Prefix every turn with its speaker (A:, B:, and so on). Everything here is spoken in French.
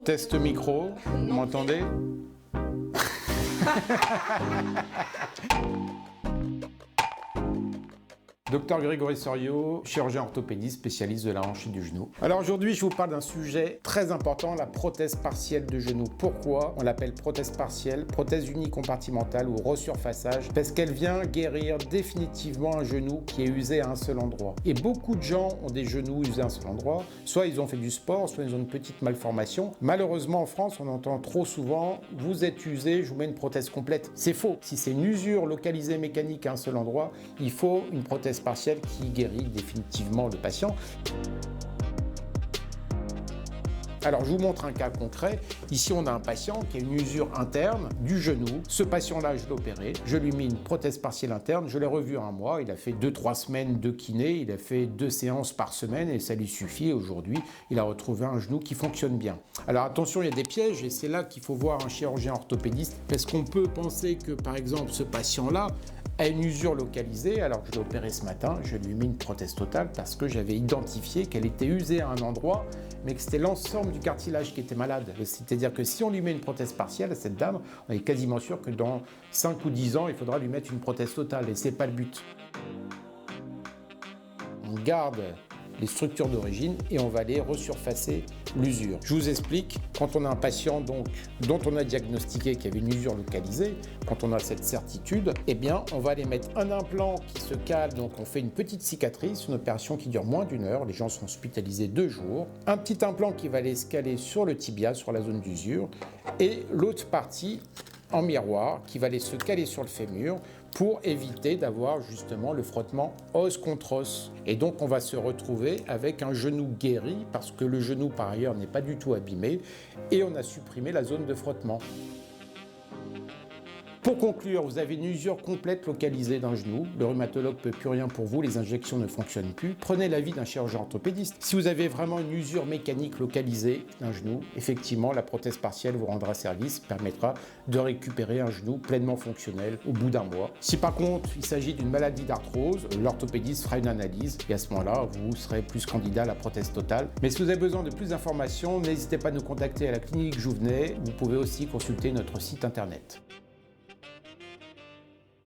A: Test micro, vous m'entendez? Docteur Grégory Soriot, chirurgien orthopédiste, spécialiste de la hanche et du genou. Alors aujourd'hui, je vous parle d'un sujet très important, la prothèse partielle de genou. Pourquoi on l'appelle prothèse partielle, prothèse unicompartimentale ou resurfaçage? Parce qu'elle vient guérir définitivement un genou qui est usé à un seul endroit. Et beaucoup de gens ont des genoux usés à un seul endroit. Soit ils ont fait du sport, soit ils ont une petite malformation. Malheureusement, en France, on entend trop souvent « vous êtes usé, je vous mets une prothèse complète ». C'est faux. Si c'est une usure localisée mécanique à un seul endroit, il faut une prothèse partielle qui guérit définitivement le patient. Alors je vous montre un cas concret. Ici on a un patient qui a une usure interne du genou. Ce patient-là, je l'ai opéré, je lui ai mis une prothèse partielle interne, je l'ai revu un mois, il a fait 2-3 semaines de kiné, il a fait 2 séances par semaine et ça lui suffit. Aujourd'hui, il a retrouvé un genou qui fonctionne bien. Alors attention, il y a des pièges et c'est là qu'il faut voir un chirurgien orthopédiste parce qu'on peut penser que par exemple ce patient-là a une usure localisée. Alors je l'ai opéré ce matin, je lui ai mis une prothèse totale parce que j'avais identifié qu'elle était usée à un endroit mais que c'était l'ensemble du cartilage qui était malade. C'est-à-dire que si on lui met une prothèse partielle à cette dame, on est quasiment sûr que dans 5 ou 10 ans, il faudra lui mettre une prothèse totale et c'est pas le but. On garde les structures d'origine et on va aller resurfacer l'usure. Je vous explique, quand on a un patient dont on a diagnostiqué qu'il y avait une usure localisée, quand on a cette certitude, eh bien on va aller mettre un implant qui se cale, donc on fait une petite cicatrice, une opération qui dure moins d'1 heure, les gens sont hospitalisés 2 jours, un petit implant qui va aller se caler sur le tibia, sur la zone d'usure, et l'autre partie en miroir qui va aller se caler sur le fémur pour éviter d'avoir justement le frottement os contre os. Et donc on va se retrouver avec un genou guéri parce que le genou par ailleurs n'est pas du tout abîmé et on a supprimé la zone de frottement. Pour conclure, vous avez une usure complète localisée d'un genou, le rhumatologue ne peut plus rien pour vous, les injections ne fonctionnent plus, prenez l'avis d'un chirurgien orthopédiste. Si vous avez vraiment une usure mécanique localisée d'un genou, effectivement la prothèse partielle vous rendra service, permettra de récupérer un genou pleinement fonctionnel au bout d'1 mois. Si par contre il s'agit d'une maladie d'arthrose, l'orthopédiste fera une analyse et à ce moment-là vous serez plus candidat à la prothèse totale. Mais si vous avez besoin de plus d'informations, n'hésitez pas à nous contacter à la clinique Jouvenet, vous pouvez aussi consulter notre site internet.